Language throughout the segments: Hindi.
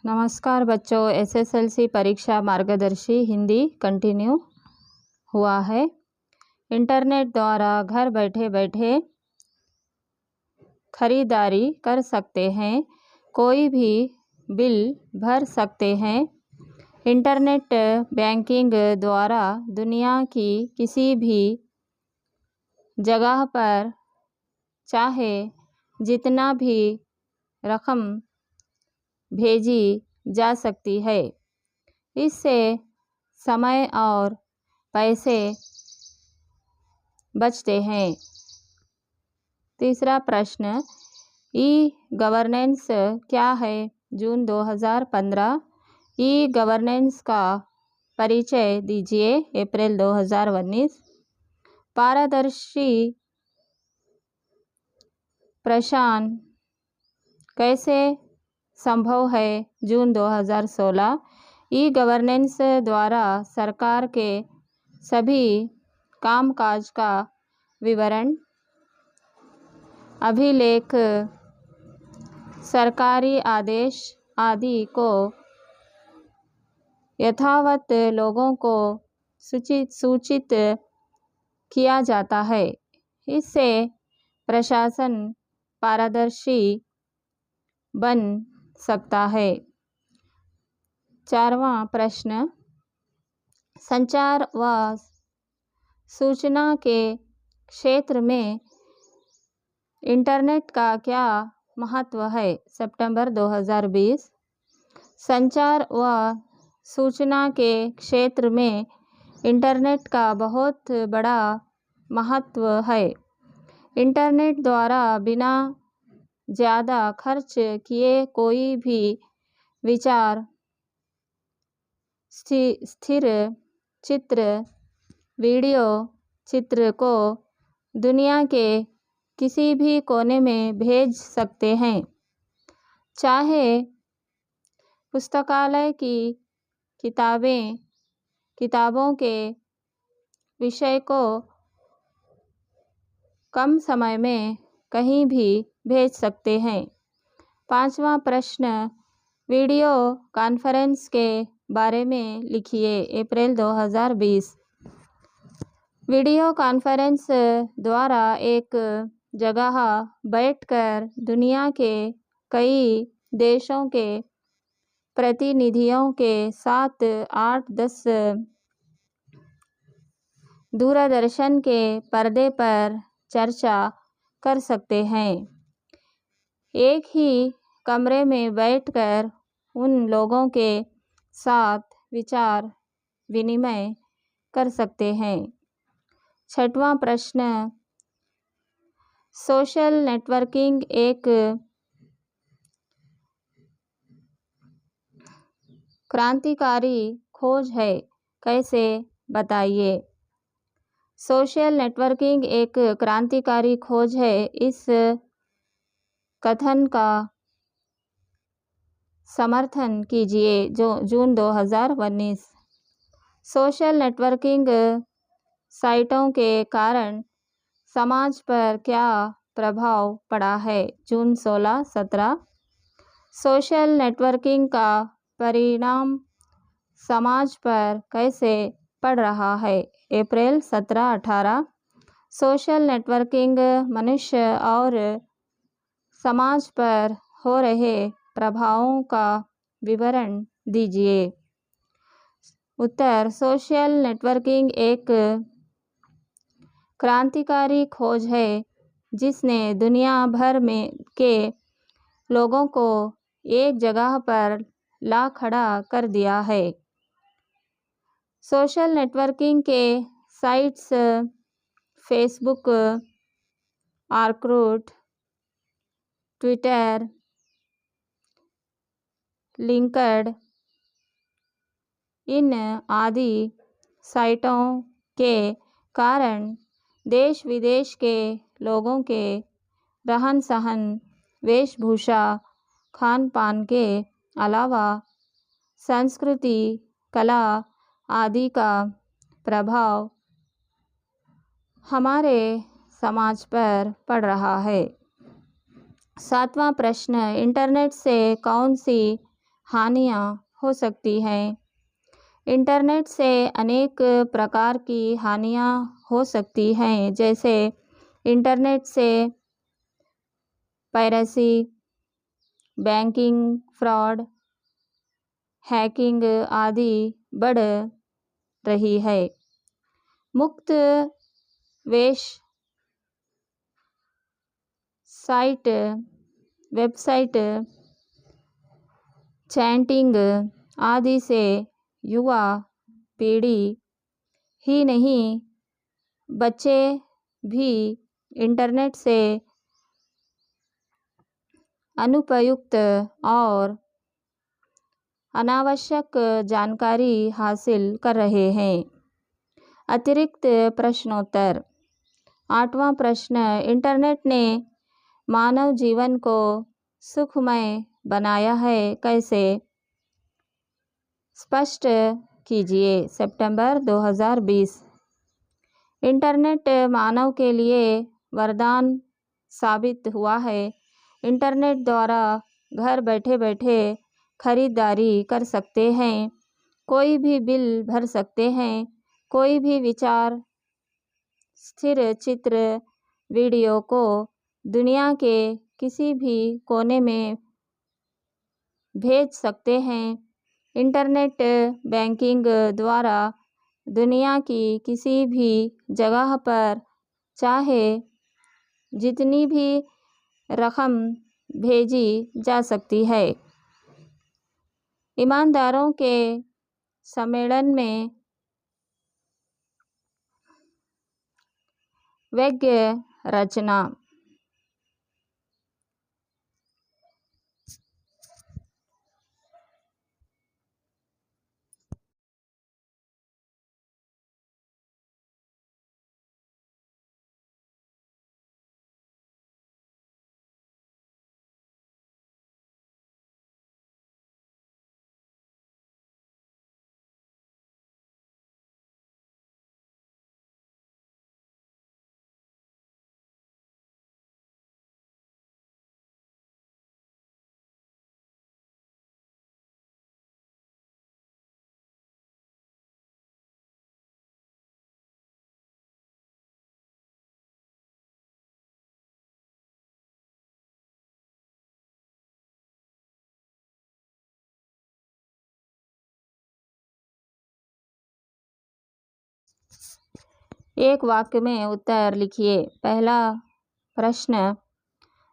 नमस्कार बच्चों, एसएसएलसी परीक्षा मार्गदर्शी हिंदी कंटिन्यू हुआ है। इंटरनेट द्वारा घर बैठे बैठे खरीदारी कर सकते हैं, कोई भी बिल भर सकते हैं। इंटरनेट बैंकिंग द्वारा दुनिया की किसी भी जगह पर चाहे जितना भी रकम भेजी जा सकती है। इससे समय और पैसे बचते हैं। तीसरा प्रश्न, ई गवर्नेंस क्या है? जून 2015। ई गवर्नेंस का परिचय दीजिए। अप्रैल 2019। पारदर्शी प्रशासन कैसे संभव है? जून 2016। ई गवर्नेंस द्वारा सरकार के सभी कामकाज का विवरण, अभिलेख, सरकारी आदेश आदि को यथावत लोगों को सूचित किया जाता है। इससे प्रशासन पारदर्शी बन सकता है। चारवां प्रश्न, संचार व सूचना के क्षेत्र में इंटरनेट का क्या महत्व है? सितंबर 2020। संचार व सूचना के क्षेत्र में इंटरनेट का बहुत बड़ा महत्व है। इंटरनेट द्वारा बिना ज़्यादा खर्च किए कोई भी विचार, स्थिर चित्र, वीडियो चित्र को दुनिया के किसी भी कोने में भेज सकते हैं। चाहे पुस्तकालय की किताबों के विषय को कम समय में कहीं भी भेज सकते हैं। पांचवा प्रश्न, वीडियो कॉन्फ्रेंस के बारे में लिखिए। अप्रैल 2020। वीडियो कॉन्फ्रेंस द्वारा एक जगह बैठकर दुनिया के कई देशों के प्रतिनिधियों के साथ 8-10 दूरदर्शन के पर्दे पर चर्चा कर सकते हैं। एक ही कमरे में बैठकर उन लोगों के साथ विचार विनिमय कर सकते हैं। छठवां प्रश्न, सोशल नेटवर्किंग एक क्रांतिकारी खोज है, कैसे बताइए? सोशल नेटवर्किंग एक क्रांतिकारी खोज है। इस कथन का समर्थन कीजिए। जून 2019। सोशल नेटवर्किंग साइटों के कारण समाज पर क्या प्रभाव पड़ा है? जून 16-17। सोशल नेटवर्किंग का परिणाम समाज पर कैसे पड़ रहा है? अप्रैल 17-18। सोशल नेटवर्किंग मनुष्य और समाज पर हो रहे प्रभावों का विवरण दीजिए। उत्तर, सोशल नेटवर्किंग एक क्रांतिकारी खोज है जिसने दुनिया भर के लोगों को एक जगह पर ला खड़ा कर दिया है। सोशल नेटवर्किंग के sites Facebook, Orkut, Twitter, LinkedIn इन आदि साइटों के कारण देश विदेश के लोगों के रहन सहन, वेशभूषा, खान पान के अलावा संस्कृति, कला आदि का प्रभाव हमारे समाज पर पड़ रहा है। सातवां प्रश्न, इंटरनेट से कौन सी हानियाँ हो सकती हैं। इंटरनेट से अनेक प्रकार की हानियाँ हो सकती हैं, जैसे इंटरनेट से पायरेसी, बैंकिंग फ्रॉड, हैकिंग आदि बढ़ रही है। मुक्त वेश साइट वेबसाइट चैटिंग आदि से युवा पीढ़ी ही नहीं, बच्चे भी इंटरनेट से अनुपयुक्त और अनावश्यक जानकारी हासिल कर रहे हैं। अतिरिक्त प्रश्नोत्तर। 8वां प्रश्न, इंटरनेट ने मानव जीवन को सुखमय बनाया है, कैसे? स्पष्ट कीजिए। सितंबर 2020। इंटरनेट मानव के लिए वरदान साबित हुआ है। इंटरनेट द्वारा घर बैठे बैठे खरीदारी कर सकते हैं, कोई भी बिल भर सकते हैं, कोई भी विचार, स्थिर चित्र, वीडियो को दुनिया के किसी भी कोने में भेज सकते हैं। इंटरनेट बैंकिंग द्वारा दुनिया की किसी भी जगह पर चाहे जितनी भी रकम भेजी जा सकती है। ईमानदारों के सम्मेलन में वाक्य रचना। एक वाक्य में उत्तर लिखिए। पहला प्रश्न,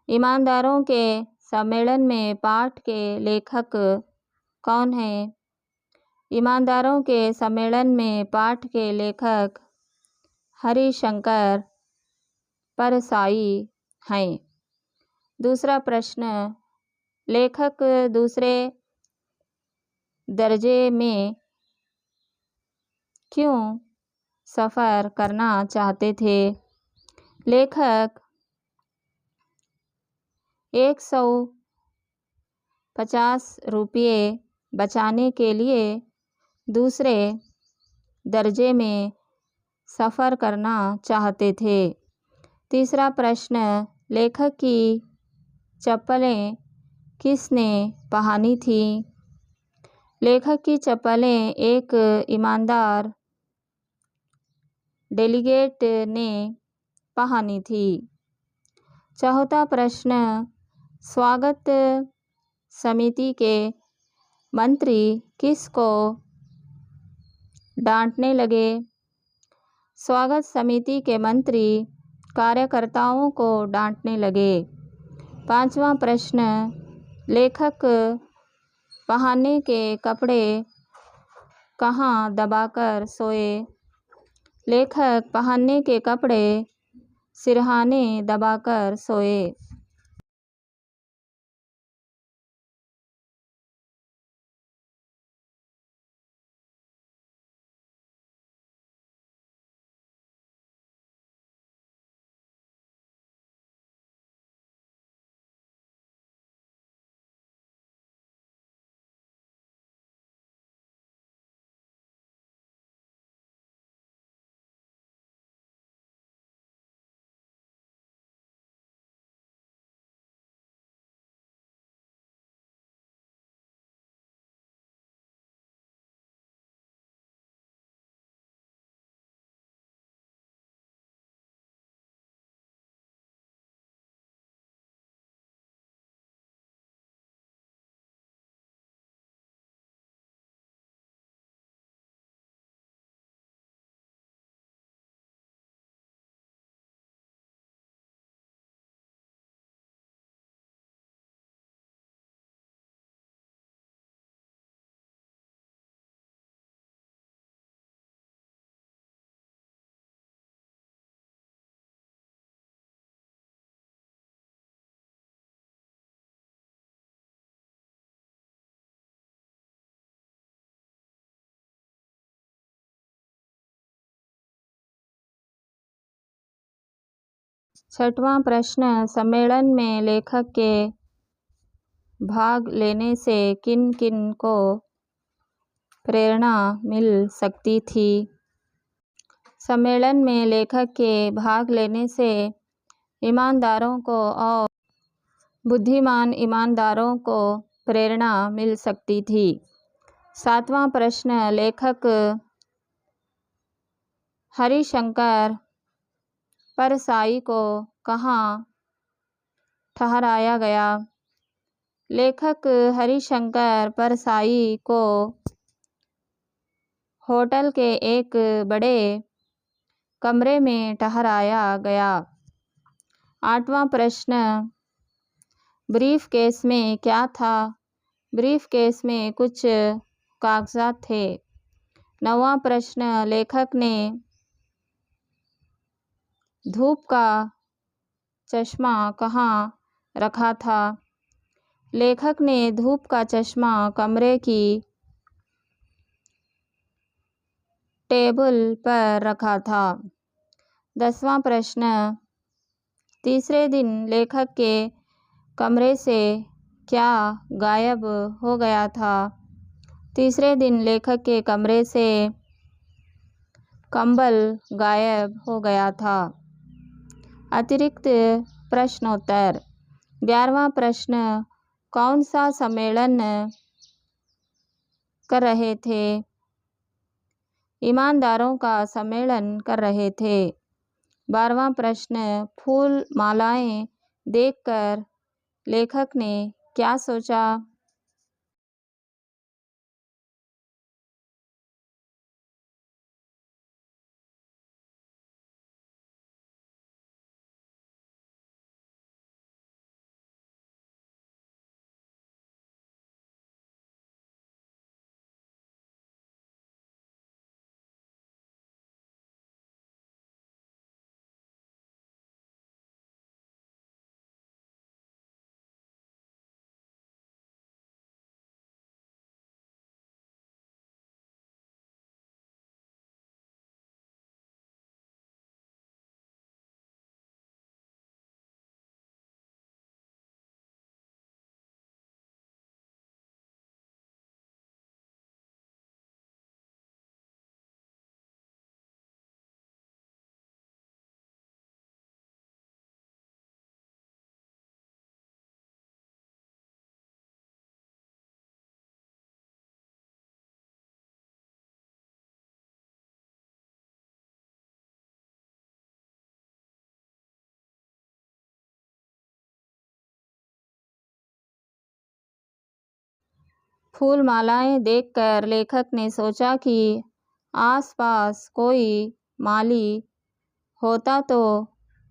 ईमानदारों के सम्मेलन में पाठ के लेखक कौन है? ईमानदारों के सम्मेलन में पाठ के लेखक हरिशंकर परसाई हैं। दूसरा प्रश्न, लेखक दूसरे दर्जे में क्यों सफ़र करना चाहते थे? लेखक 150 रुपये बचाने के लिए दूसरे दर्जे में सफ़र करना चाहते थे। तीसरा प्रश्न, लेखक की चप्पलें किसने पहनी थी? लेखक की चप्पलें एक ईमानदार डेलीगेट ने पहनी थी। चौथा प्रश्न, स्वागत समिति के मंत्री किसको डांटने लगे? स्वागत समिति के मंत्री कार्यकर्ताओं को डांटने लगे। पांचवा प्रश्न, लेखक पहनने के कपड़े कहाँ दबाकर सोए? लेखक पहनने के कपड़े सिरहाने दबाकर सोए। छठवां प्रश्न, सम्मेलन में लेखक के भाग लेने से किन किन को प्रेरणा मिल सकती थी? सम्मेलन में लेखक के भाग लेने से ईमानदारों को और बुद्धिमान ईमानदारों को प्रेरणा मिल सकती थी। सातवां प्रश्न, लेखक हरिशंकर परसाई को कहाँ ठहराया गया? लेखक हरिशंकर परसाई को होटल के एक बड़े कमरे में ठहराया गया। आठवां प्रश्न, ब्रीफ केस में क्या था? ब्रीफ केस में कुछ कागजात थे। नौवां प्रश्न, लेखक ने धूप का चश्मा कहाँ रखा था? लेखक ने धूप का चश्मा कमरे की टेबल पर रखा था। 10वां प्रश्न, तीसरे दिन लेखक के कमरे से क्या गायब हो गया था? तीसरे दिन लेखक के कमरे से कंबल गायब हो गया था। अतिरिक्त प्रश्नोत्तर। 11वां प्रश्न, कौन सा सम्मेलन कर रहे थे? ईमानदारों का सम्मेलन कर रहे थे। 12वां प्रश्न, फूल मालाएं देखकर लेखक ने क्या सोचा? फूल मालाएं देखकर लेखक ने सोचा कि आसपास कोई माली होता तो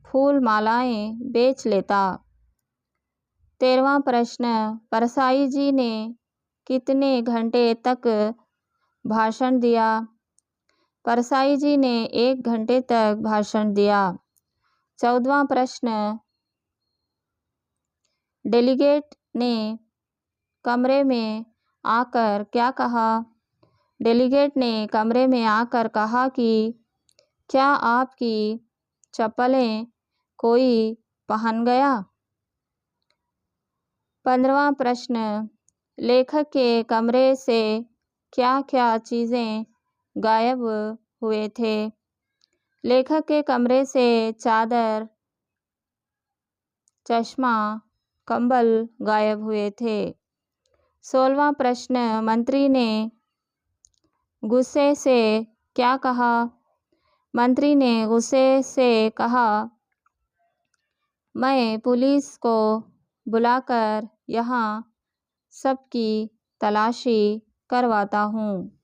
फूल मालाएं बेच लेता। 13वां प्रश्न, परसाई जी ने कितने घंटे तक भाषण दिया? परसाई जी ने 1 घंटे तक भाषण दिया। 14वां प्रश्न, डेलीगेट ने कमरे में आकर क्या कहा? डेलीगेट ने कमरे में आकर कहा कि क्या आपकी चप्पलें कोई पहन गया? 15वां प्रश्न, लेखक के कमरे से क्या-क्या चीज़ें गायब हुए थे? लेखक के कमरे से चादर, चश्मा, कंबल गायब हुए थे। 16वां प्रश्न, मंत्री ने गुस्से से क्या कहा? मंत्री ने गुस्से से कहा, मैं पुलिस को बुलाकर यहाँ सबकी तलाशी करवाता हूँ।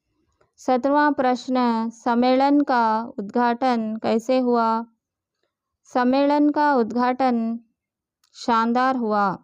17वां प्रश्न, सम्मेलन का उद्घाटन कैसे हुआ? सम्मेलन का उद्घाटन शानदार हुआ।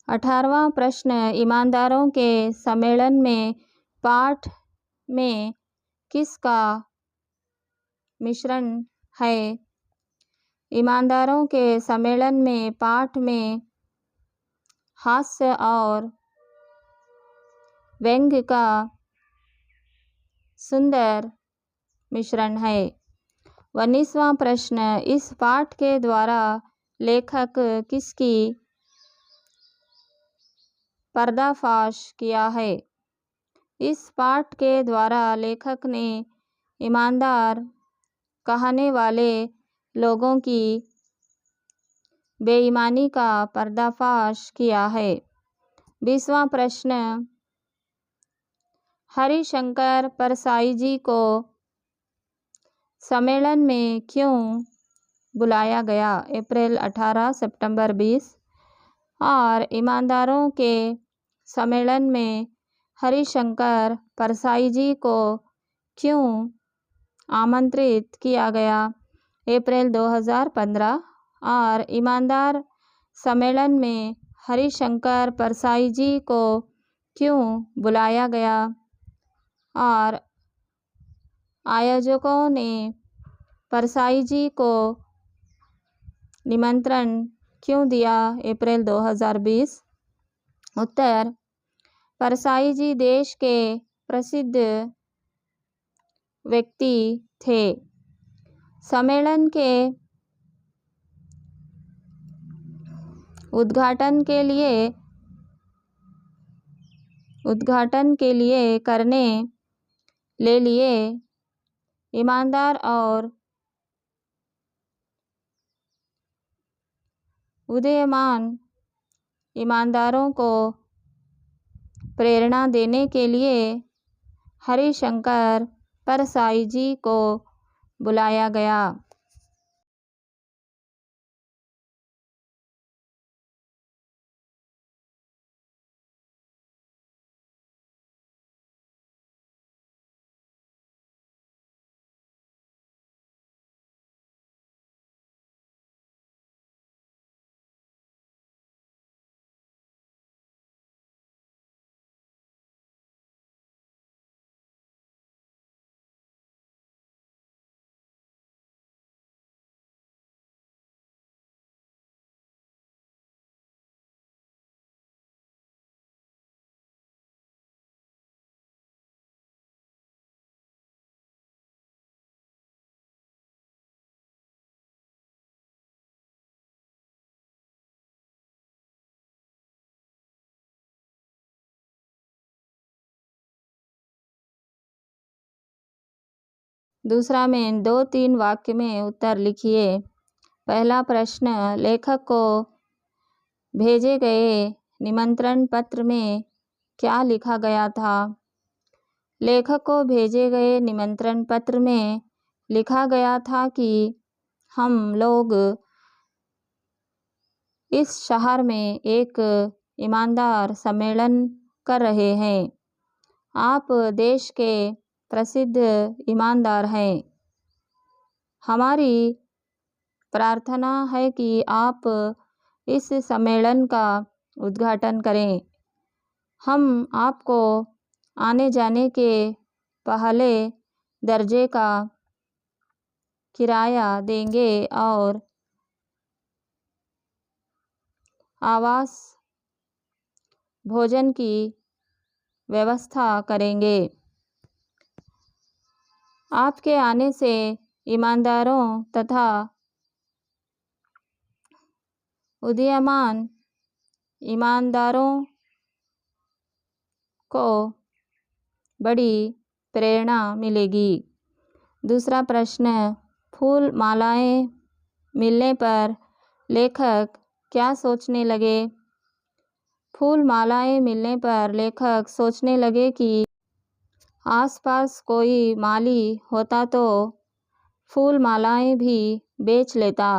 18वां प्रश्न, ईमानदारों के सम्मेलन में पाठ में किसका मिश्रण है? ईमानदारों के सम्मेलन में पाठ में हास्य और व्यंग्य का सुंदर मिश्रण है। 19वां प्रश्न, इस पाठ के द्वारा लेखक किसकी पर्दाफाश किया है? इस पाठ के द्वारा लेखक ने ईमानदार कहने वाले लोगों की बेईमानी का पर्दाफाश किया है। 20वां प्रश्न, हरिशंकर परसाई जी को सम्मेलन में क्यों बुलाया गया? अप्रैल 18, सितंबर 20। और ईमानदारों के सम्मेलन में हरिशंकर परसाई जी को क्यों आमंत्रित किया गया? अप्रैल 2015। और ईमानदार सम्मेलन में हरिशंकर परसाई जी को क्यों बुलाया गया? और आयोजकों ने परसाई जी को निमंत्रण क्यों दिया? अप्रैल 2020। उत्तर, परसाई जी देश के प्रसिद्ध व्यक्ति थे। सम्मेलन के उद्घाटन के लिए करने ले लिए ईमानदार और उदीयमान ईमानदारों को प्रेरणा देने के लिए हरिशंकर परसाई जी को बुलाया गया। दूसरा में 2-3 वाक्य में उत्तर लिखिए। पहला प्रश्न, लेखक को भेजे गए निमंत्रण पत्र में क्या लिखा गया था? लेखक को भेजे गए निमंत्रण पत्र में लिखा गया था कि हम लोग इस शहर में एक ईमानदार सम्मेलन कर रहे हैं। आप देश के प्रसिद्ध ईमानदार हैं। हमारी प्रार्थना है कि आप इस सम्मेलन का उद्घाटन करें। हम आपको आने जाने के पहले दर्जे का किराया देंगे और आवास भोजन की व्यवस्था करेंगे। आपके आने से ईमानदारों तथा उदीयमान ईमानदारों को बड़ी प्रेरणा मिलेगी। दूसरा प्रश्न, फूल मालाएं मिलने पर लेखक क्या सोचने लगे? फूल मालाएं मिलने पर लेखक सोचने लगे कि आसपास कोई माली होता तो फूल मालाएं भी बेच लेता।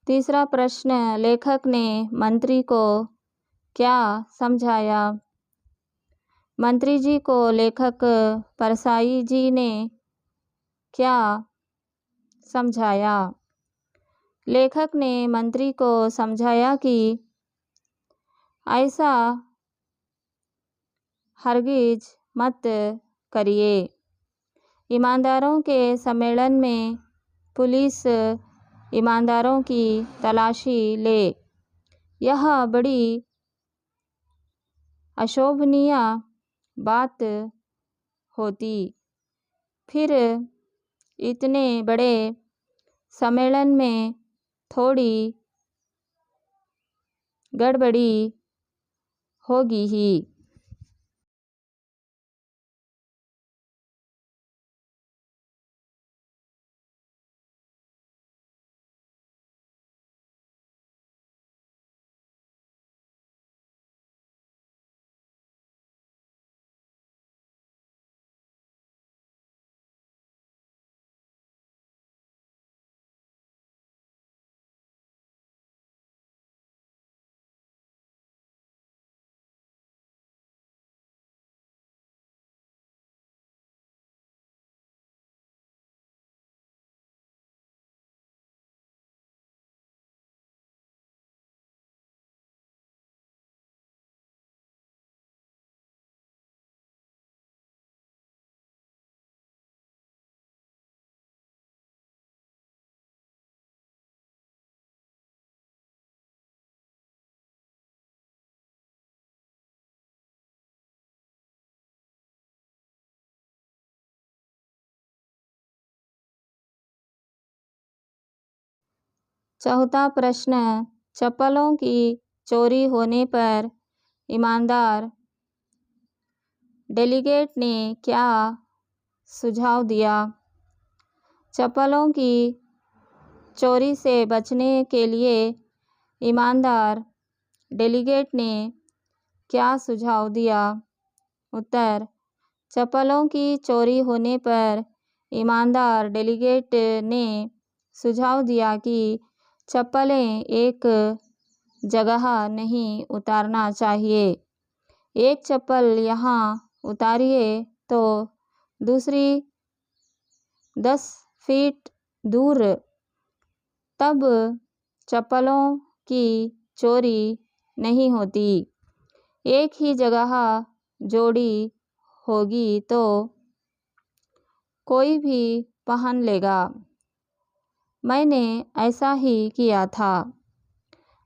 तीसरा प्रश्न, लेखक ने मंत्री को क्या समझाया? मंत्री जी को लेखक परसाई जी ने क्या समझाया? लेखक ने मंत्री को समझाया कि ऐसा हरगिज मत करिए। ईमानदारों के सम्मेलन में पुलिस ईमानदारों की तलाशी ले, यह बड़ी अशोभनीय बात होती। फिर इतने बड़े सम्मेलन में थोड़ी गड़बड़ी होगी ही। चौथा प्रश्न, चप्पलों की चोरी होने पर ईमानदार डेलीगेट ने क्या सुझाव दिया? चप्पलों की चोरी से बचने के लिए ईमानदार डेलीगेट ने क्या सुझाव दिया? उत्तर, चप्पलों की चोरी होने पर ईमानदार डेलीगेट ने सुझाव दिया कि चप्पलें एक जगह नहीं उतारना चाहिए। एक चप्पल यहाँ उतारिए तो दूसरी 10 फीट दूर, तब चप्पलों की चोरी नहीं होती। एक ही जगह जोड़ी होगी तो कोई भी पहन लेगा। मैंने ऐसा ही किया था।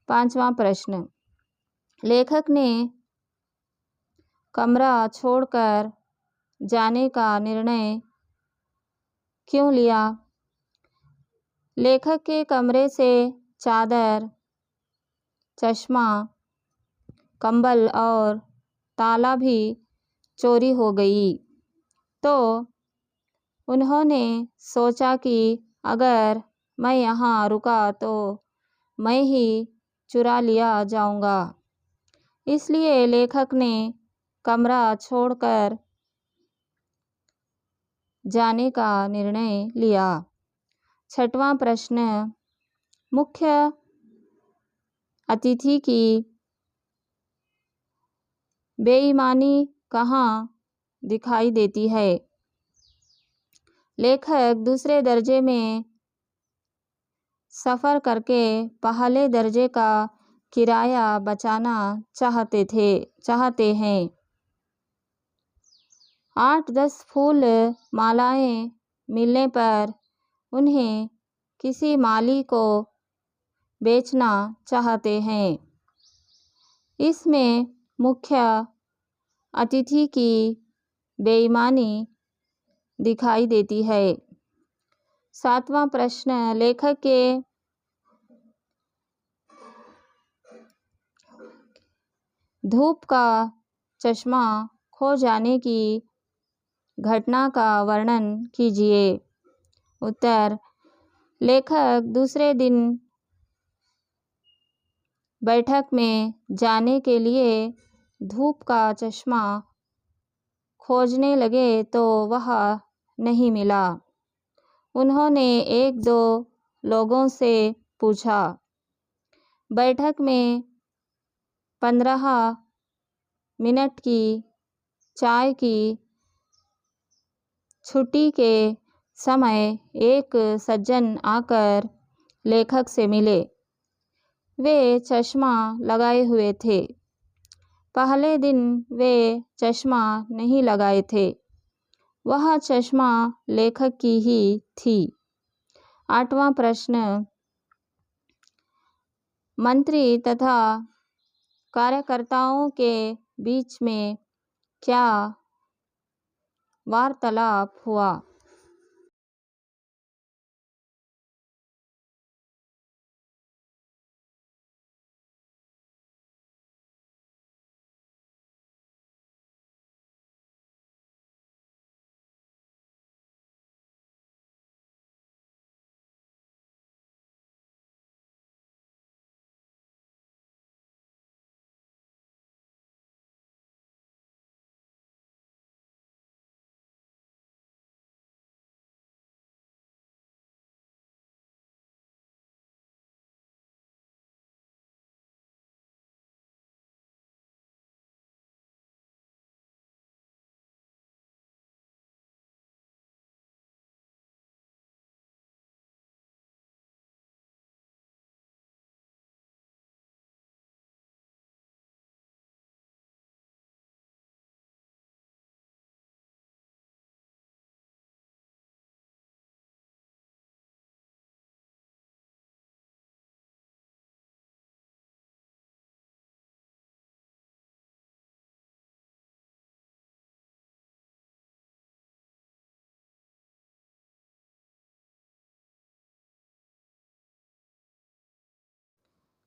पांचवा प्रश्न, लेखक ने कमरा छोड़कर जाने का निर्णय क्यों लिया? लेखक के कमरे से चादर, चश्मा, कंबल और ताला भी चोरी हो गई। तो उन्होंने सोचा कि अगर मैं यहाँ रुका तो मैं ही चुरा लिया जाऊंगा। इसलिए लेखक ने कमरा छोड़कर जाने का निर्णय लिया। छठवां प्रश्न, मुख्य अतिथि की बेईमानी कहाँ दिखाई देती है? लेखक दूसरे दर्जे में सफ़र करके पहले दर्जे का किराया बचाना चाहते हैं। 8-10 फूल मालाएं मिलने पर उन्हें किसी माली को बेचना चाहते हैं। इसमें मुख्य अतिथि की बेईमानी दिखाई देती है। सातवां प्रश्न, लेखक के धूप का चश्मा खो जाने की घटना का वर्णन कीजिए। उत्तर, लेखक दूसरे दिन बैठक में जाने के लिए धूप का चश्मा खोजने लगे तो वह नहीं मिला। उन्होंने 1-2 लोगों से पूछा। बैठक में 15 मिनट की चाय की छुट्टी के समय एक सज्जन आकर लेखक से मिले। वे चश्मा लगाए हुए थे। पहले दिन वे चश्मा नहीं लगाए थे। वह चश्मा लेखक की ही थी। 8वां प्रश्न, मंत्री तथा कार्यकर्ताओं के बीच में क्या वार्तालाप हुआ?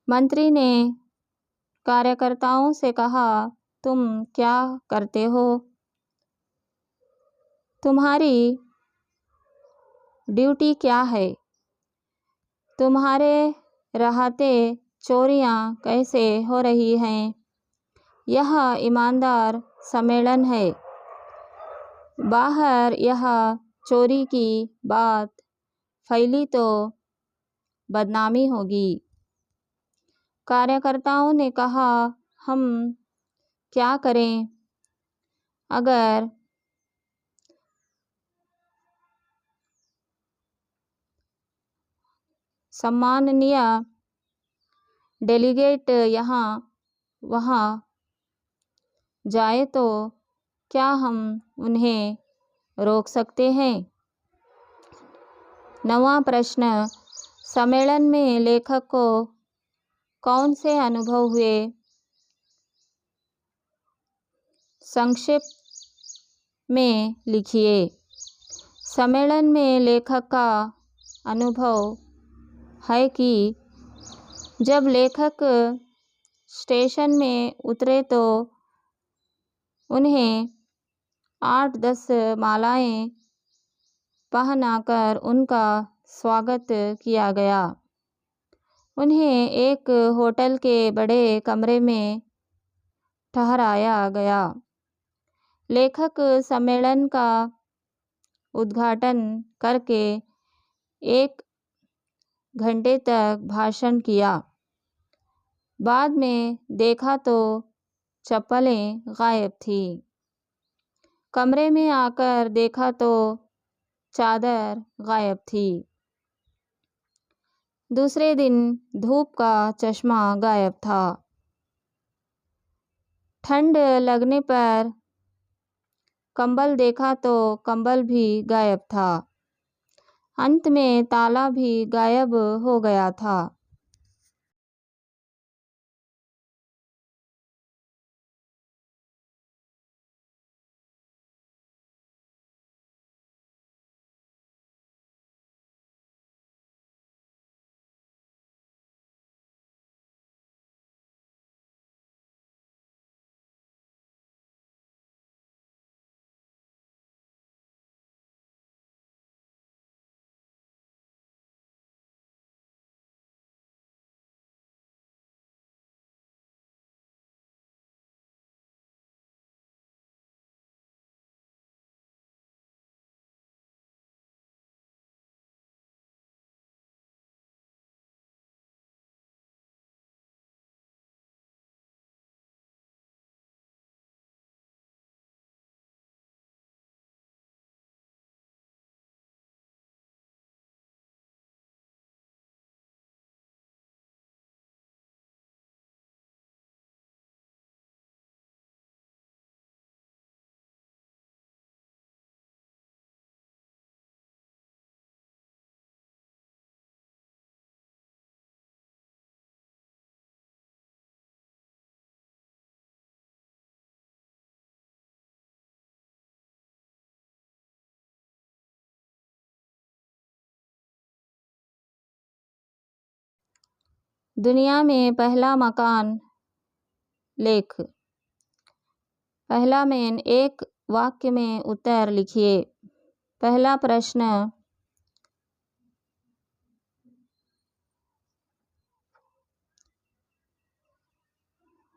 मंत्री ने कार्यकर्ताओं से कहा, तुम क्या करते हो? तुम्हारी ड्यूटी क्या है? तुम्हारे रहते चोरियां कैसे हो रही हैं? यह ईमानदार सम्मेलन है। बाहर यह चोरी की बात फैली तो बदनामी होगी। कार्यकर्ताओं ने कहा, हम क्या करें? अगर सम्माननीय डेलीगेट यहाँ वहाँ जाए तो क्या हम उन्हें रोक सकते हैं? 9वां प्रश्न, सम्मेलन में लेखक को कौन से अनुभव हुए? संक्षेप में लिखिए। सम्मेलन में लेखक का अनुभव है कि जब लेखक स्टेशन में उतरे तो उन्हें 8-10 मालाएं पहनाकर उनका स्वागत किया गया। उन्हें एक होटल के बड़े कमरे में ठहराया गया। लेखक सम्मेलन का उद्घाटन करके 1 घंटे तक भाषण किया। बाद में देखा तो चप्पलें गायब थीं। कमरे में आकर देखा तो चादर गायब थी। दूसरे दिन धूप का चश्मा गायब था। ठंड लगने पर कंबल देखा तो कंबल भी गायब था। अंत में ताला भी गायब हो गया था। दुनिया में पहला मकान लेख। पहला मेन, एक वाक्य में उत्तर लिखिए। पहला प्रश्न,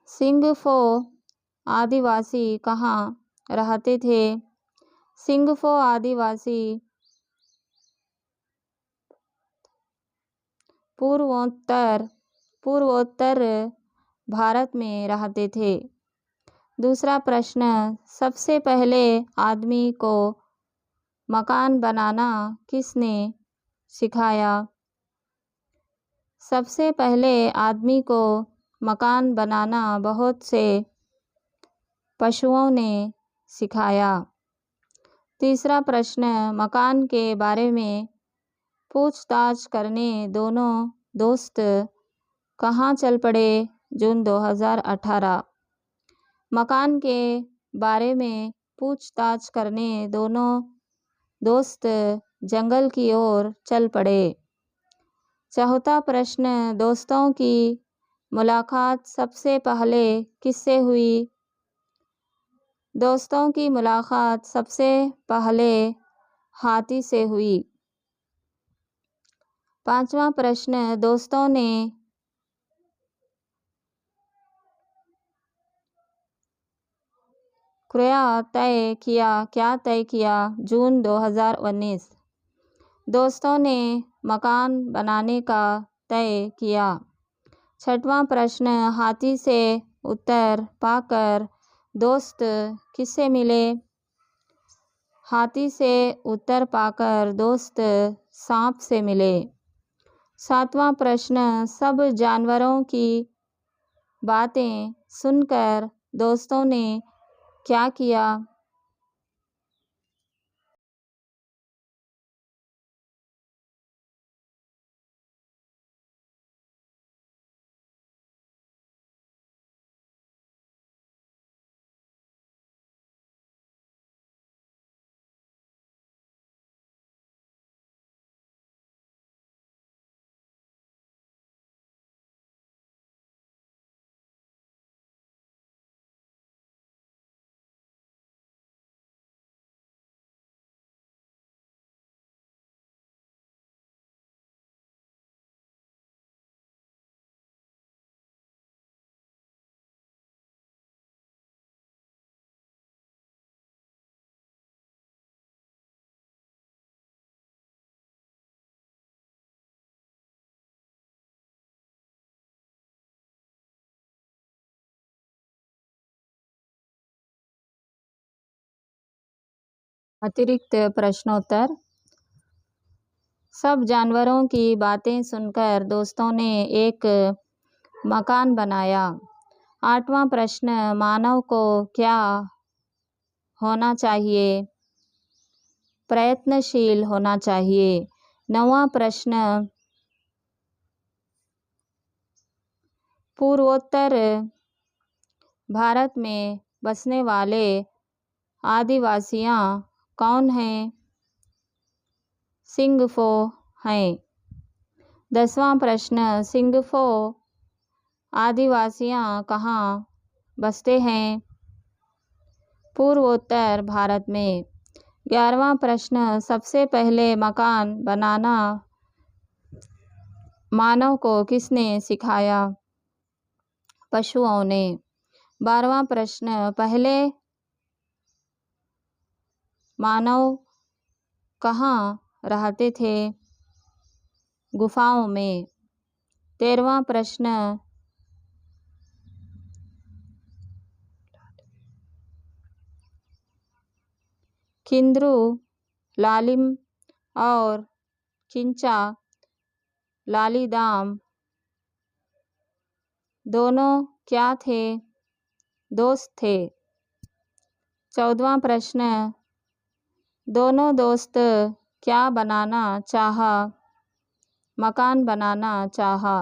सिंगफो आदिवासी कहाँ रहते थे? सिंगफो आदिवासी पूर्वोत्तर भारत में रहते थे। दूसरा प्रश्न, सबसे पहले आदमी को मकान बनाना किसने सिखाया? सबसे पहले आदमी को मकान बनाना बहुत से पशुओं ने सिखाया। तीसरा प्रश्न, मकान के बारे में पूछताछ करने दोनों दोस्त कहाँ चल पड़े? जून 2018। मकान के बारे में पूछताछ करने दोनों दोस्त जंगल की ओर चल पड़े। चौथा प्रश्न, दोस्तों की मुलाकात सबसे पहले किससे हुई? दोस्तों की मुलाकात सबसे पहले हाथी से हुई। पांचवा प्रश्न, दोस्तों ने क्या तय किया? जून 2019। दोस्तों ने मकान बनाने का तय किया। छठवां प्रश्न, हाथी से उत्तर पाकर दोस्त किससे मिले? हाथी से उत्तर पाकर दोस्त सांप से मिले। सातवां प्रश्न, सब जानवरों की बातें सुनकर दोस्तों ने क्या किया? अतिरिक्त प्रश्नोत्तर। सब जानवरों की बातें सुनकर दोस्तों ने एक मकान बनाया। आठवां प्रश्न, मानव को क्या होना चाहिए? प्रयत्नशील होना चाहिए। नौवां प्रश्न, पूर्वोत्तर भारत में बसने वाले आदिवासियां कौन हैं? सिंगफो हैं। 10वां प्रश्न, सिंगफो आदिवासियां कहाँ बसते हैं? पूर्वोत्तर भारत में। 11वां प्रश्न, सबसे पहले मकान बनाना मानव को किसने सिखाया? पशुओं ने। 12वां प्रश्न, पहले मानव कहाँ रहते थे? गुफाओं में। 13वां प्रश्न, किंद्रू लालिम और किंचा लालीदाम दोनों क्या थे? दोस्त थे। 14वां प्रश्न, दोनों दोस्त क्या बनाना चाहा? मकान बनाना चाहा।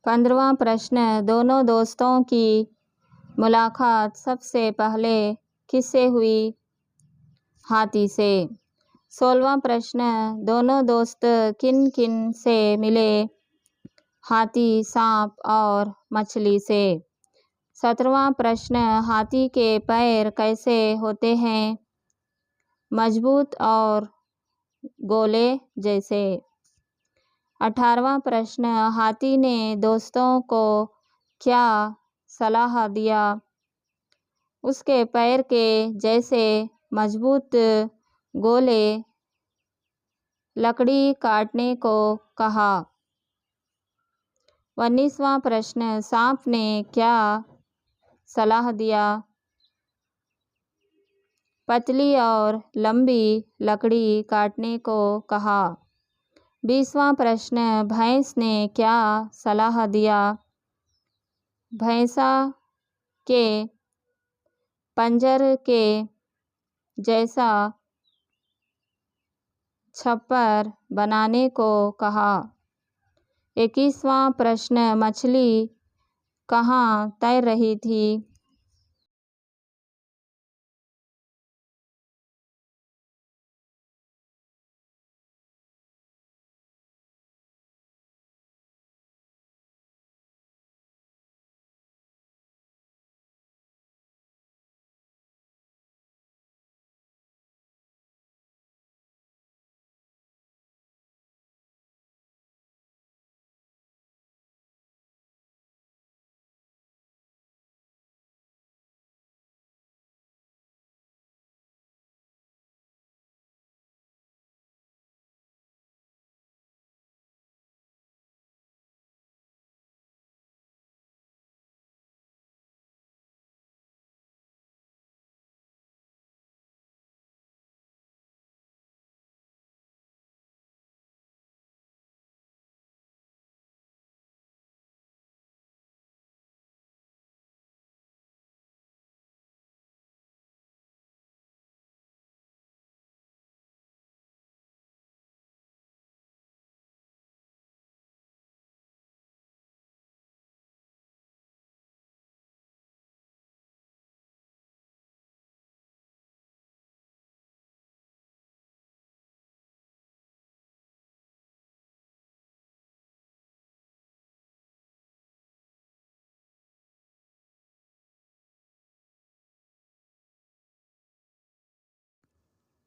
15वां प्रश्न, दोनों दोस्तों की मुलाकात सबसे पहले किससे हुई? हाथी से। 16वां प्रश्न, दोनों दोस्त किन किन से मिले? हाथी, सांप और मछली से। 17वां प्रश्न, हाथी के पैर कैसे होते हैं? मजबूत और गोले जैसे। 18वां प्रश्न, हाथी ने दोस्तों को क्या सलाह दिया? उसके पैर के जैसे मजबूत गोले लकड़ी काटने को कहा। 19वां प्रश्न, सांप ने क्या सलाह दिया? पतली और लंबी लकड़ी काटने को कहा। 20वां प्रश्न, भैंस ने क्या सलाह दिया? भैंसा के पंजर के जैसा छप्पर बनाने को कहा। 21वां प्रश्न, मछली कहाँ तैर रही थी?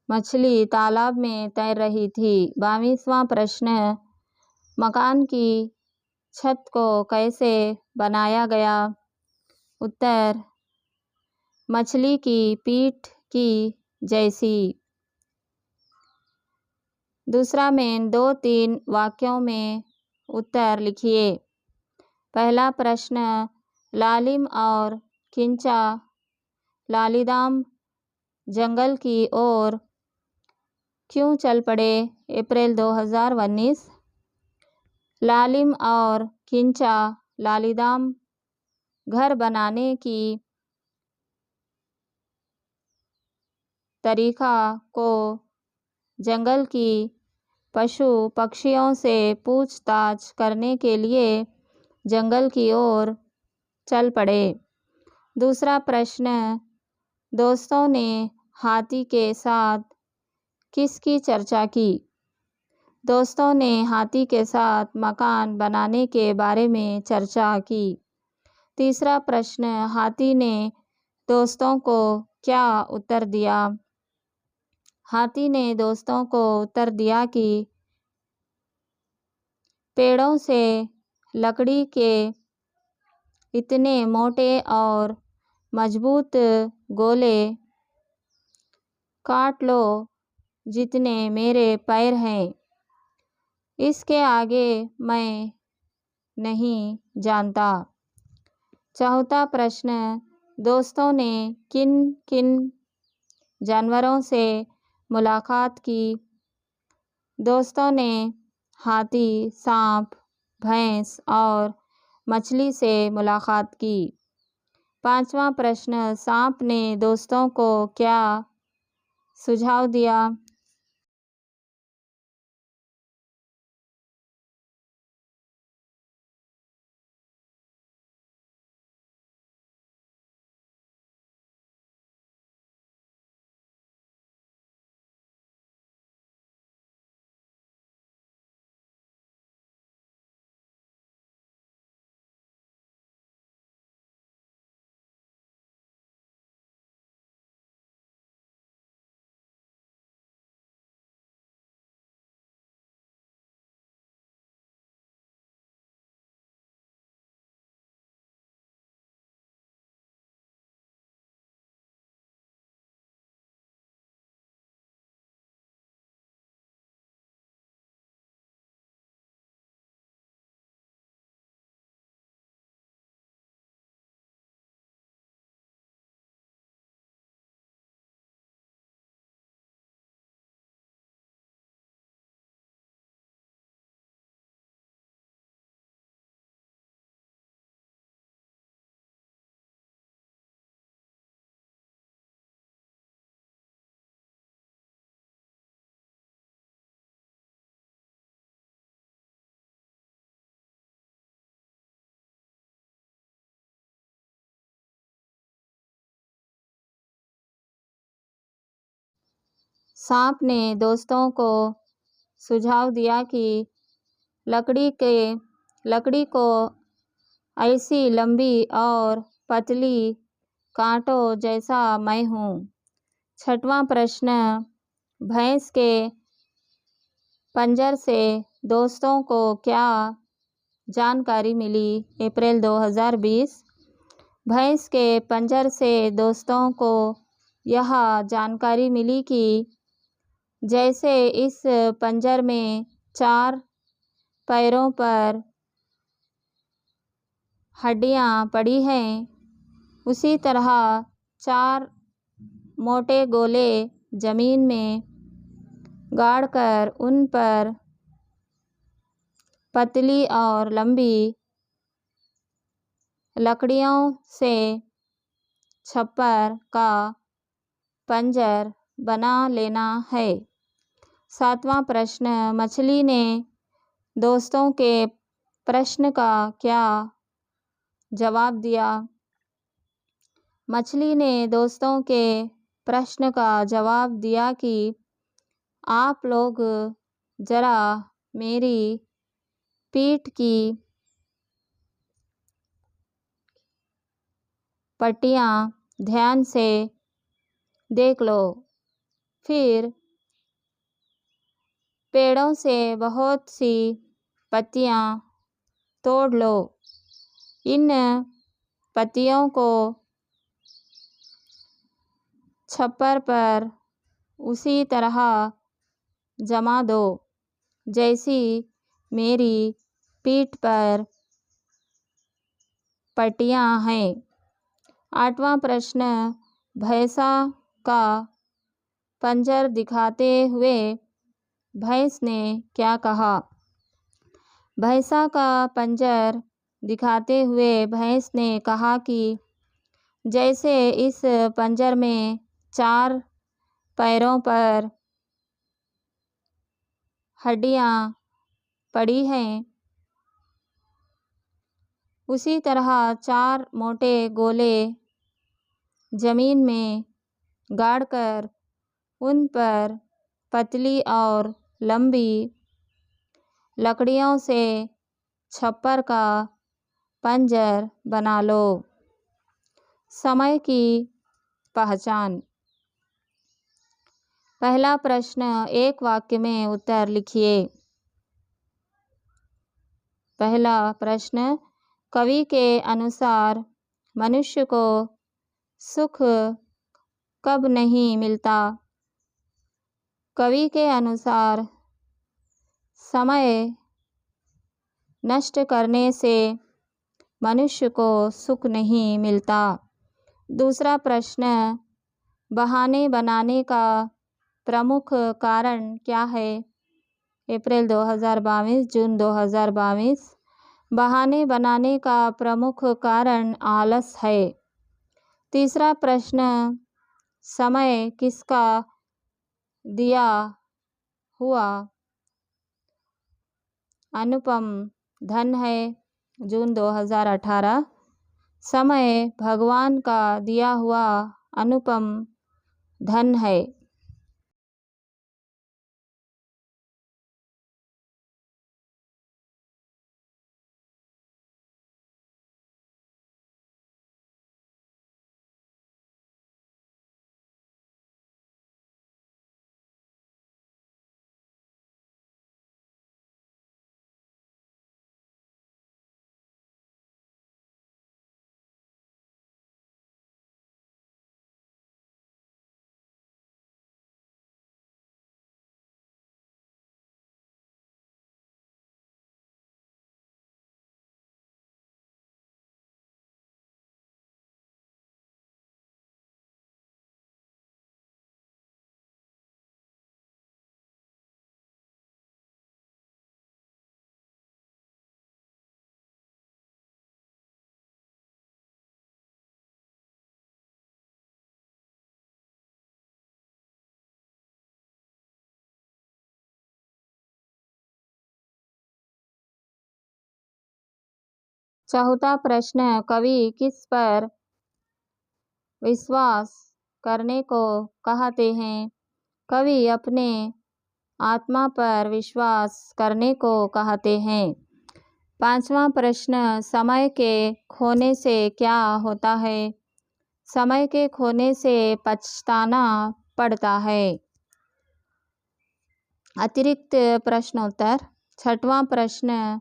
मछली तालाब में तैर रही थी। 22वां प्रश्न, मकान की छत को कैसे बनाया गया? उत्तर, मछली की पीठ की जैसी। दूसरा में 2-3 वाक्यों में उत्तर लिखिए। पहला प्रश्न, लालिम और किंचा लालीदाम जंगल की ओर क्यों चल पड़े? अप्रैल 2019। लालिम और किंचा लालीदाम घर बनाने की तरीका को जंगल की पशु पक्षियों से पूछताछ करने के लिए जंगल की ओर चल पड़े। दूसरा प्रश्न, दोस्तों ने हाथी के साथ किसकी चर्चा की? दोस्तों ने हाथी के साथ मकान बनाने के बारे में चर्चा की। तीसरा प्रश्न, हाथी ने दोस्तों को क्या उत्तर दिया? हाथी ने दोस्तों को उत्तर दिया कि पेड़ों से लकड़ी के इतने मोटे और मजबूत गोले काट लो जितने मेरे पैर हैं। इसके आगे मैं नहीं जानता। चौथा प्रश्न, दोस्तों ने किन किन जानवरों से मुलाकात की? दोस्तों ने हाथी, सांप, भैंस और मछली से मुलाकात की। 5वां प्रश्न, सांप ने दोस्तों को क्या सुझाव दिया? सांप ने दोस्तों को सुझाव दिया कि लकड़ी को ऐसी लंबी और पतली कांटों जैसा मैं हूँ। छठवां प्रश्न, भैंस के पंजर से दोस्तों को क्या जानकारी मिली? अप्रैल 2020। भैंस के पंजर से दोस्तों को यह जानकारी मिली कि जैसे इस पंजर में 4 पैरों पर हड्डियां पड़ी हैं, उसी तरह 4 मोटे गोले जमीन में गाड़कर उन पर पतली और लंबी लकड़ियों से छप्पर का पंजर बना लेना है। सातवां प्रश्न, मछली ने दोस्तों के प्रश्न का क्या जवाब दिया? मछली ने दोस्तों के प्रश्न का जवाब दिया कि आप लोग जरा मेरी पीठ की पट्टियां ध्यान से देख लो, फिर पेड़ों से बहुत सी पत्तियां तोड़ लो। इन पत्तियों को छप्पर पर उसी तरह जमा दो जैसी मेरी पीठ पर पट्टियां हैं। आठवां प्रश्न, भैंसा का पंजर दिखाते हुए भैंस ने क्या कहा? भैंसा का पंजर दिखाते हुए भैंस ने कहा कि जैसे इस पंजर में 4 पैरों पर हड्डियां पड़ी हैं, उसी तरह 4 मोटे गोले जमीन में गाड़कर उन पर पतली और लंबी लकड़ियों से छप्पर का पंजर बना लो। समय की पहचान। पहला प्रश्न, एक वाक्य में उत्तर लिखिए। पहला प्रश्न, कवि के अनुसार मनुष्य को सुख कब नहीं मिलता? कवि के अनुसार समय नष्ट करने से मनुष्य को सुख नहीं मिलता। दूसरा प्रश्न, बहाने बनाने का प्रमुख कारण क्या है? अप्रैल 2022, जून 2022। बहाने बनाने का प्रमुख कारण आलस है। तीसरा प्रश्न, समय किसका दिया हुआ अनुपम धन है? जून 2018। समय भगवान का दिया हुआ अनुपम धन है। चौथा प्रश्न, कवि किस पर विश्वास करने को कहते हैं? कवि अपने आत्मा पर विश्वास करने को कहते हैं। पांचवा प्रश्न, समय के खोने से क्या होता है? समय के खोने से पछताना पड़ता है। अतिरिक्त प्रश्नोत्तर। छठवां प्रश्न,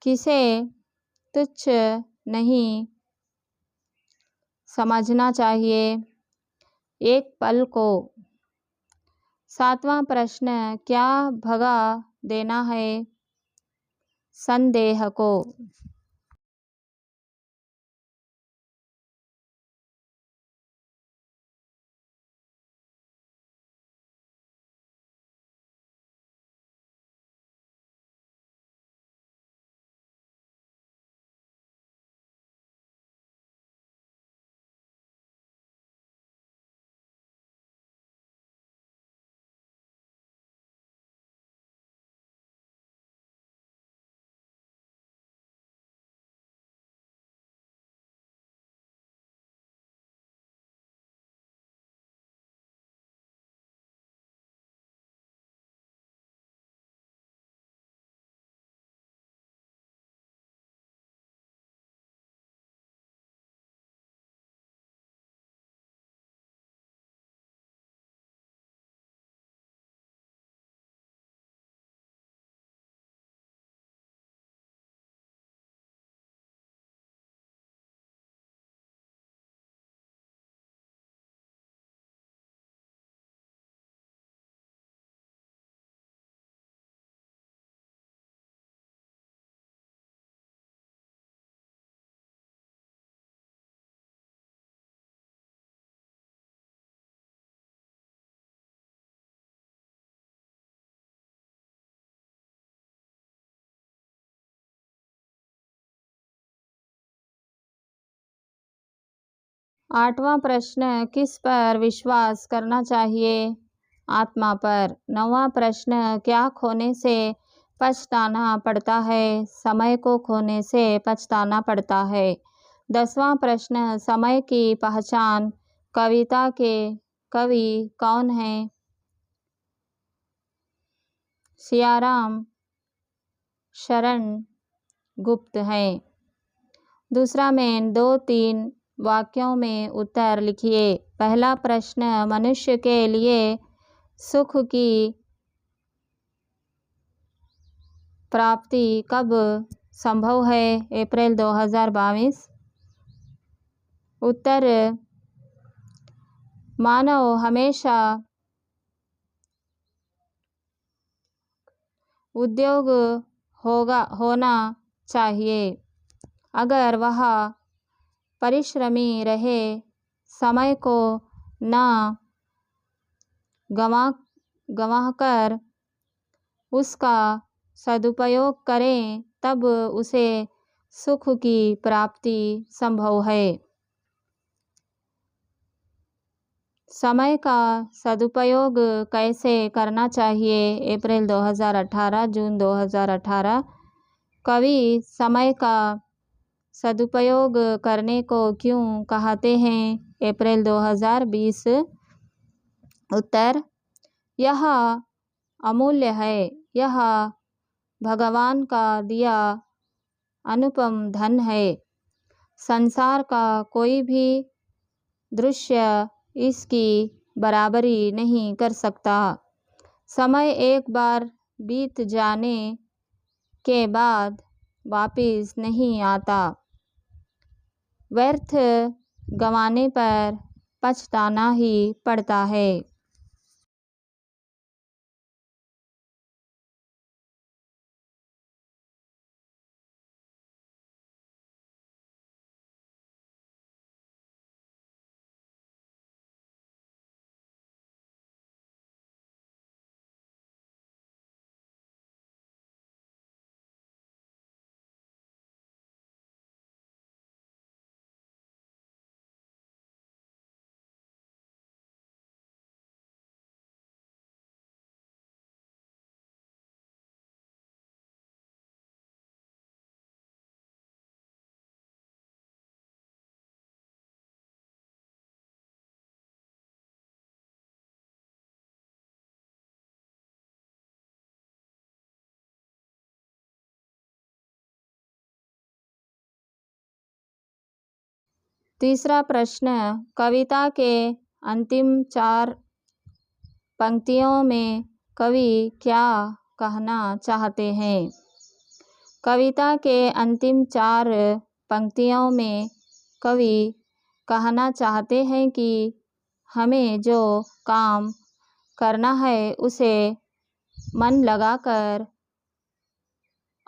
किसे तुच्छ नहीं समझना चाहिए? एक पल को। सातवां प्रश्न, क्या भगा देना है? संदेह को। आठवां प्रश्न, किस पर विश्वास करना चाहिए? आत्मा पर। नौवां प्रश्न, क्या खोने से पछताना पड़ता है? समय को खोने से पछताना पड़ता है। 10वां प्रश्न, समय की पहचान। कविता के कवि कौन हैं? सियाराम शरण गुप्त हैं। दूसरा में 2-3 वाक्यों में उत्तर लिखिए। पहला प्रश्न, मनुष्य के लिए सुख की प्राप्ति कब संभव है? अप्रैल 2022। उत्तर, मानव हमेशा उद्योग होना चाहिए। अगर वह परिश्रमी रहे, समय को न गंवाकर उसका सदुपयोग करें, तब उसे सुख की प्राप्ति संभव है। समय का सदुपयोग कैसे करना चाहिए? अप्रैल 2018, जून 2018। कवि समय का सदुपयोग करने को क्यों कहते हैं? अप्रैल 2020। उत्तर, यह अमूल्य है। यह भगवान का दिया अनुपम धन है। संसार का कोई भी दृश्य इसकी बराबरी नहीं कर सकता। समय एक बार बीत जाने के बाद वापिस नहीं आता। व्यर्थ गंवाने पर पछताना ही पड़ता है। तीसरा प्रश्न, कविता के अंतिम 4 पंक्तियों में कवि क्या कहना चाहते हैं? कविता के अंतिम 4 पंक्तियों में कवि कहना चाहते हैं कि हमें जो काम करना है उसे मन लगाकर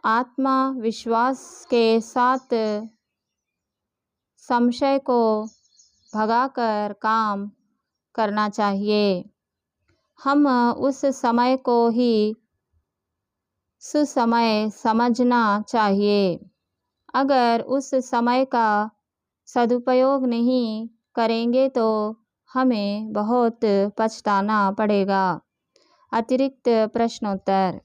आत्मविश्वास के साथ संशय को भगाकर काम करना चाहिए। हम उस समय को ही सुसमय समझना चाहिए। अगर उस समय का सदुपयोग नहीं करेंगे तो हमें बहुत पछताना पड़ेगा। अतिरिक्त प्रश्नोत्तर।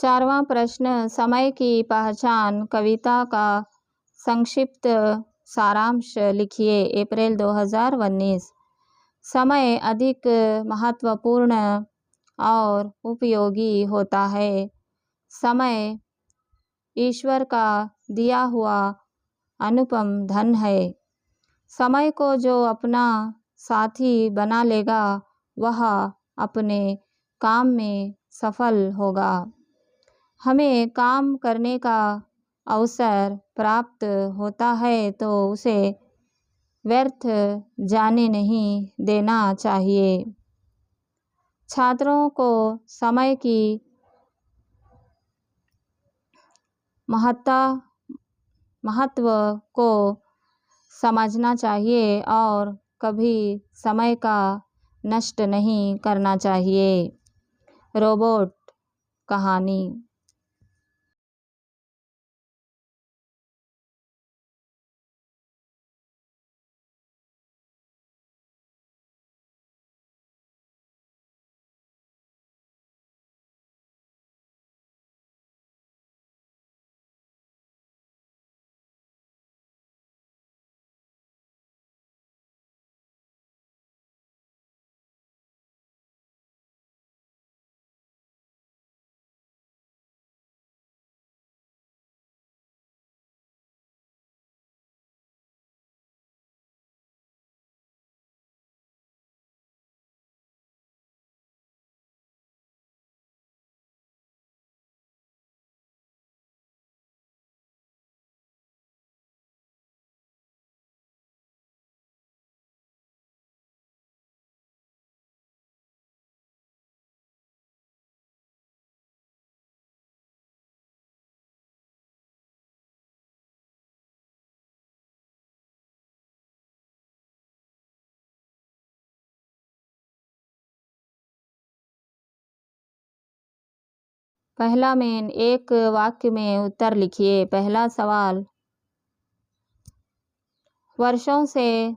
चारवां प्रश्न, समय की पहचान कविता का संक्षिप्त सारांश लिखिए। अप्रैल 2019। समय अधिक महत्वपूर्ण और उपयोगी होता है। समय ईश्वर का दिया हुआ अनुपम धन है। समय को जो अपना साथी बना लेगा वह अपने काम में सफल होगा। हमें काम करने का अवसर प्राप्त होता है तो उसे व्यर्थ जाने नहीं देना चाहिए। छात्रों को समय की महत्व को समझना चाहिए और कभी समय का नष्ट नहीं करना चाहिए। रोबोट कहानी। पहला मेन, एक वाक्य में उत्तर लिखिए। पहला सवाल, वर्षों से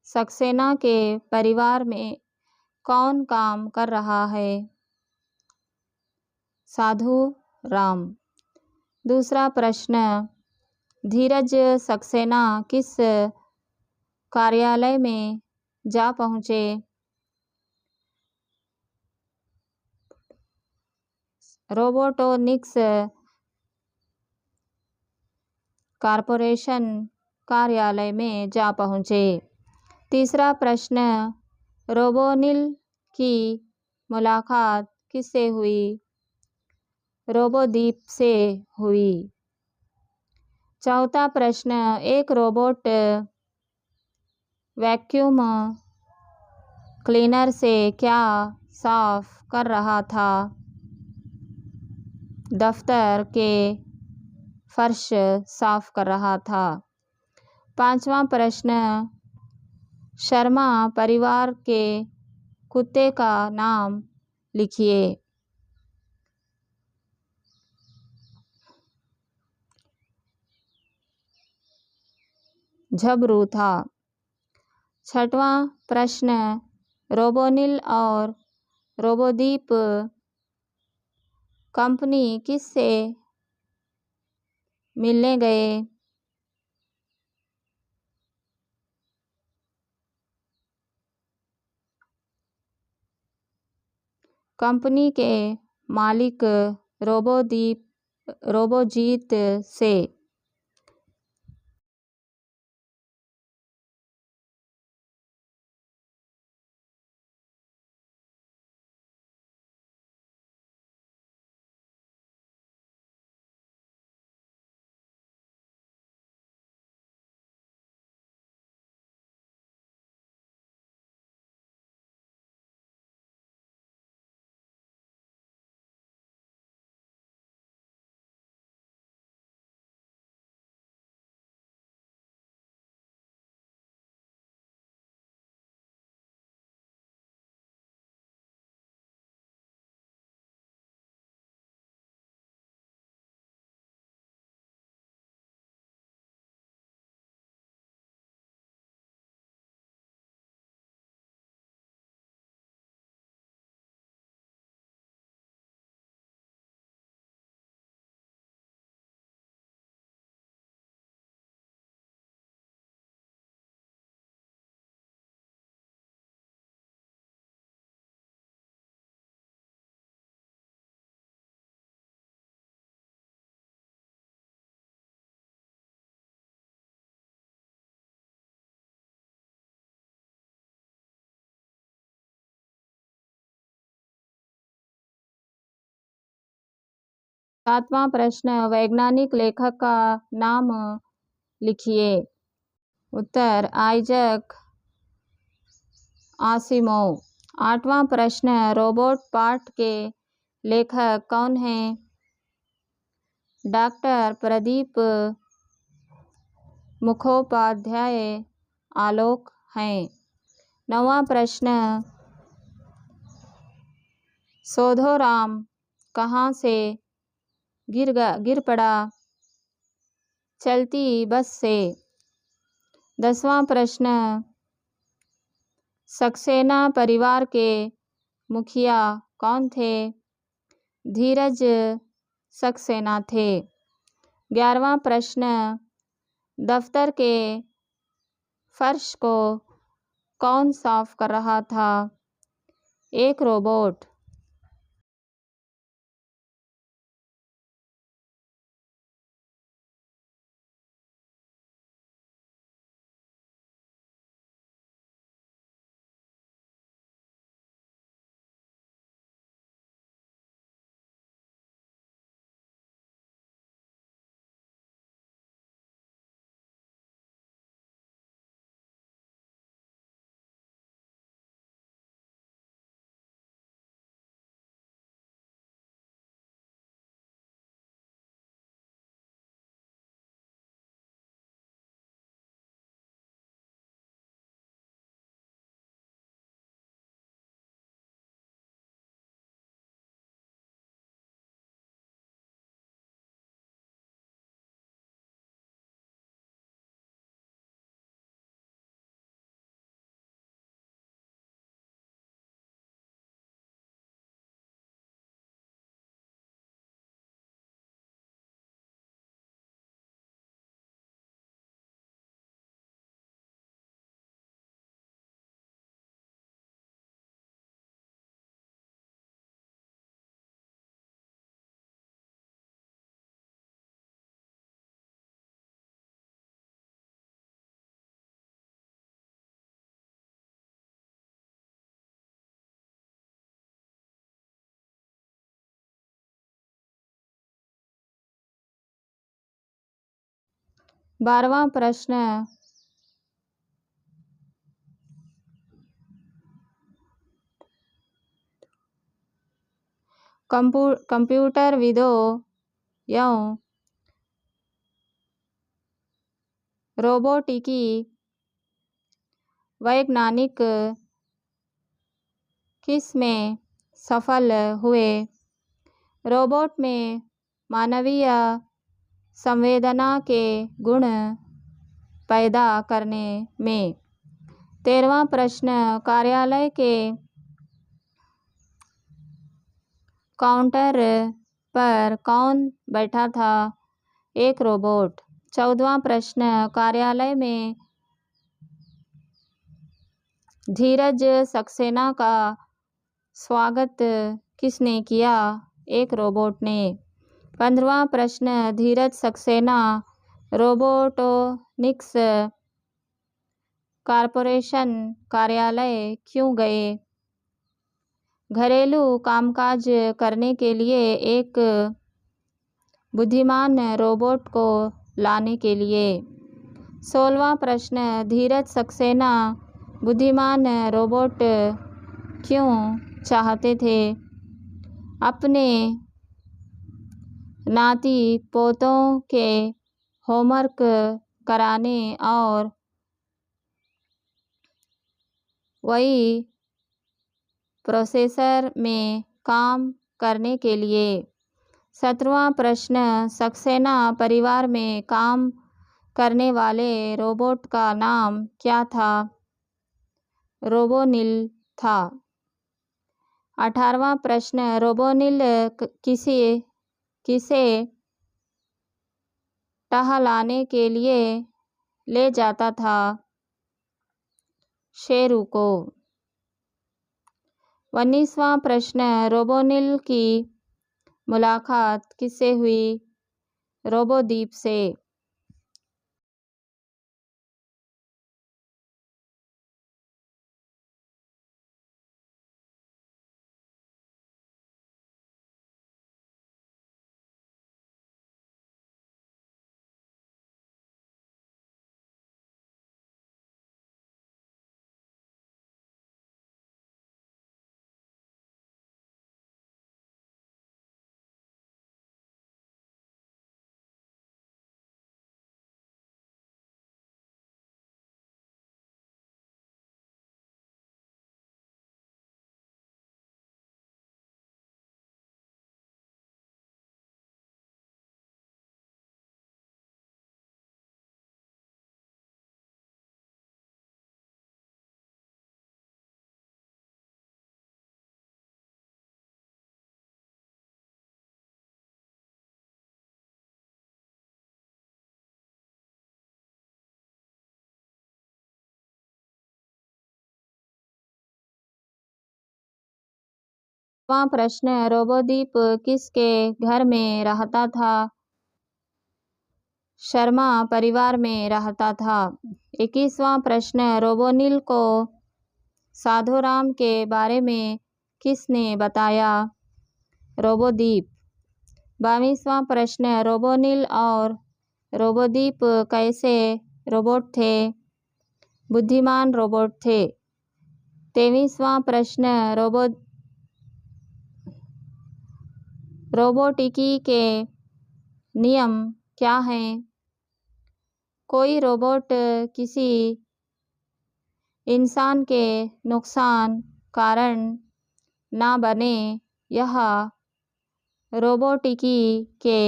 सक्सेना के परिवार में कौन काम कर रहा है? साधु राम। दूसरा प्रश्न, धीरज सक्सेना किस कार्यालय में जा पहुँचे? रोबोटोनिक्स कॉर्पोरेशन कार्यालय में जा पहुँचे। तीसरा प्रश्न, रोबोनिल की मुलाकात किससे हुई? रोबोद्वीप से हुई। चौथा प्रश्न, एक रोबोट वैक्यूम क्लीनर से क्या साफ कर रहा था? दफ्तर के फर्श साफ कर रहा था। पांचवा प्रश्न, शर्मा परिवार के कुत्ते का नाम लिखिए। झबरू था। छठवां प्रश्न, रोबोनिल और रोबोद्वीप कंपनी किससे मिलने गए? कंपनी के मालिक रोबोजीत से। सातवां प्रश्न, वैज्ञानिक लेखक का नाम लिखिए। उत्तर, आइजैक आसिमोव। आठवां प्रश्न, रोबोट पाठ के लेखक कौन हैं? डॉक्टर प्रदीप मुखोपाध्याय आलोक हैं। नौवां प्रश्न, सोधोराम कहाँ से गिर पड़ा? चलती बस से। 10वां प्रश्न, सक्सेना परिवार के मुखिया कौन थे? धीरज सक्सेना थे। 11वां प्रश्न, दफ्तर के फर्श को कौन साफ कर रहा था? एक रोबोट। 12वां प्रश्न कंप्यूटरविदों एवं रोबोटिकी वैज्ञानिक किस में सफल हुए? रोबोट में मानवीय संवेदना के गुण पैदा करने में। 13वां प्रश्न कार्यालय के काउंटर पर कौन बैठा था? एक रोबोट। 14वां प्रश्न कार्यालय में धीरज सक्सेना का स्वागत किसने किया? एक रोबोट ने। 15वां प्रश्न धीरज सक्सेना रोबोटिक्स कॉर्पोरेशन कार्यालय क्यों गए? घरेलू कामकाज करने के लिए एक बुद्धिमान रोबोट को लाने के लिए। 16वां प्रश्न धीरज सक्सेना बुद्धिमान रोबोट क्यों चाहते थे? अपने नाती पोतों के होमवर्क कराने और वही प्रोसेसर में काम करने के लिए। 17वां प्रश्न सक्सेना परिवार में काम करने वाले रोबोट का नाम क्या था? रोबोनिल था। 18वां प्रश्न रोबोनिल किसे टहलाने के लिए ले जाता था? शेरू को। 19वां प्रश्न रोबोनिल की मुलाकात किससे हुई? रोबोद्वीप से। प्रश्न रोबोद्वीप किसके घर में रहता था? शर्मा परिवार में रहता था। 21वां प्रश्न रोबोनिल को साधुराम के बारे में किसने बताया? रोबोद्वीप। 22वां प्रश्न रोबोनिल और रोबोद्वीप कैसे रोबोट थे? बुद्धिमान रोबोट थे। 23वां प्रश्न रोबोटिकी के नियम क्या हैं? कोई रोबोट किसी इंसान के नुकसान कारण ना बने, यह रोबोटिकी के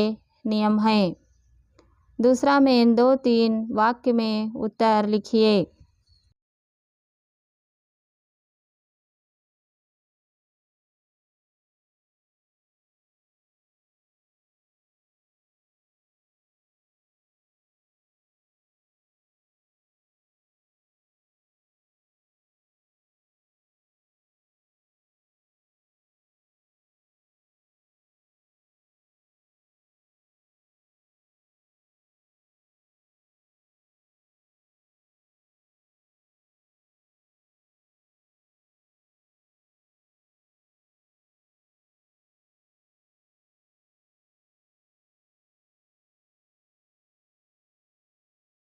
नियम हैं। दूसरा में 2-3 वाक्य में उत्तर लिखिए।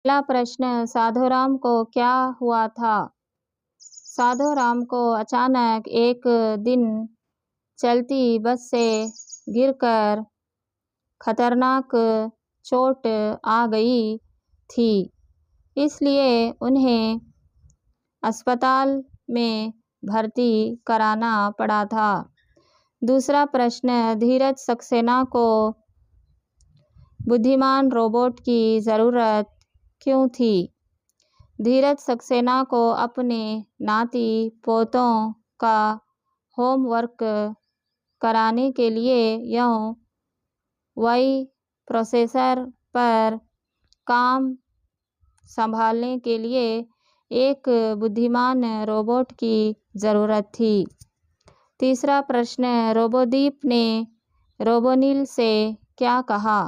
पहला प्रश्न, साधुराम को क्या हुआ था? साधुराम को अचानक एक दिन चलती बस से गिरकर खतरनाक चोट आ गई थी, इसलिए उन्हें अस्पताल में भर्ती कराना पड़ा था। दूसरा प्रश्न, धीरज सक्सेना को बुद्धिमान रोबोट की ज़रूरत क्यों थी? धीरज सक्सेना को अपने नाती पोतों का होमवर्क कराने के लिए एवं वाई प्रोसेसर पर काम संभालने के लिए एक बुद्धिमान रोबोट की ज़रूरत थी। तीसरा प्रश्न, रोबोदीप ने रोबोनिल से क्या कहा?